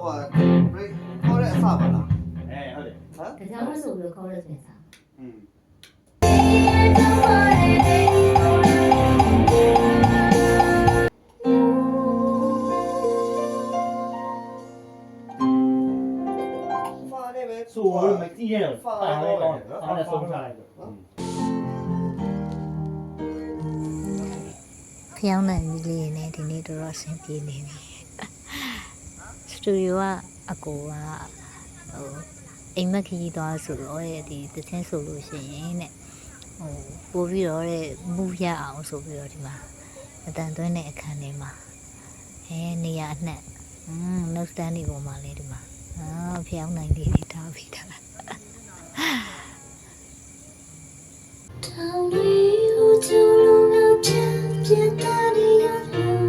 ကွာခေါ်တဲ့အစပါလားဟုတ်တယ်ဟမ် ဒါကြောင့်မဆိုလို့ခေါ်ရဆိုရင်စား ဖာနဲ့ပဲ ဆိုတော့မကြည့်ရတော့ပါလဲကောင်းတယ်အားနဲ့ဆုံးချလိုက်တော့ ဖျောင်းနိုင်ကြီးလေးနဲ့ဒီနေ့တော့အဆင်ပြေနေပြီစတူဒီယိုကအကိုကဟိုအိမ်မက်ခကြီးသွားဆိုတော့ဒီတချင်းဆိုလို့ရှိရင်တဲ့ဟိုပို့ပြီးတော့တဲ့မူရအောင်ဆိုပြီးတော့ဒီမှာအတန်သွင်းတဲ့အခန်းထဲမှာနေရအနှက်နောက်စတန်ဒီပေါ်မှာလေဒီမှာဖျောင်းနိုင်လေးတွေထားပြီးတာတောင်းလေးဟိုကျလုံးကချမ်းပြတာနေရလို့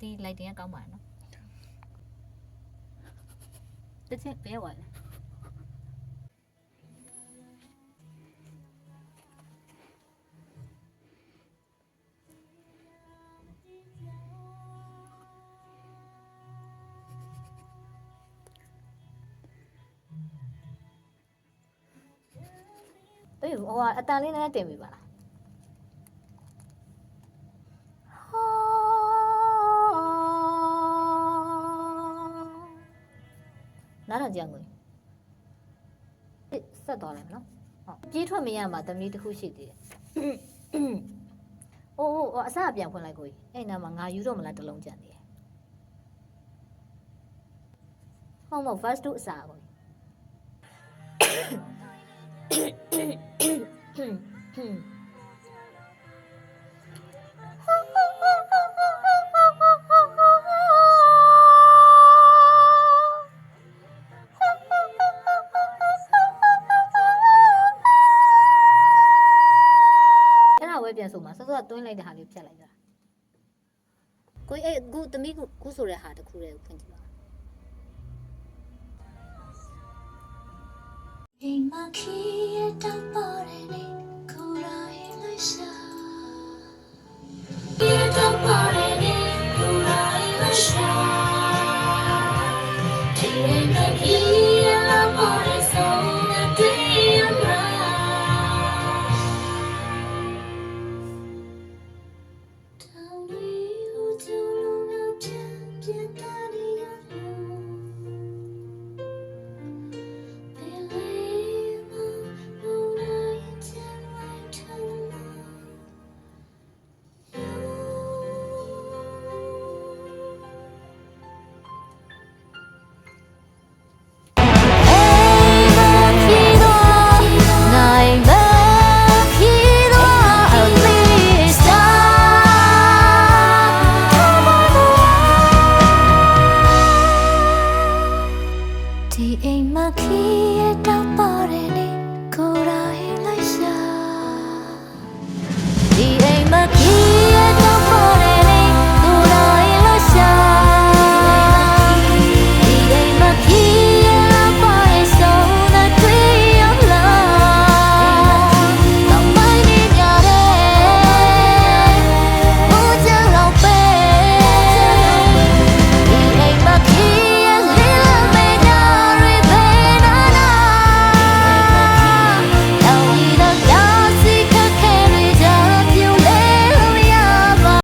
ဒီလိုက်တင်ကောင်းပါနော်တချင်ပဲဝါလဲအေးဟိုအတန်လေးနဲ့တင်ပြီပါလားနားထောင်ကြအောင်ကိုဆက်သွားလိုက်မနော်ဟုတ်ပြေးထွက်မရမှာသမီးတစ်ခုရှိသေးတယ်အိုးအစပြန်ဖွင့်လိုက်ကိုအဲ့နာမှာငါယူတော့မလားတလုံးကြံသေးတယ်ဟုတ်မဟုတ် first 2အစားကိုပြန်ဆိုမှာစောစောတွင်းလိုက်တဲ့ဟာလေးဖြတ်လိုက်တာကိုအဲ့ခုသမီးခုဆိုတဲ့ဟာတခုတည်းကိုဖွင့်ကြည့်ပါအိမ်မခီးရတော့ပေါ်နေ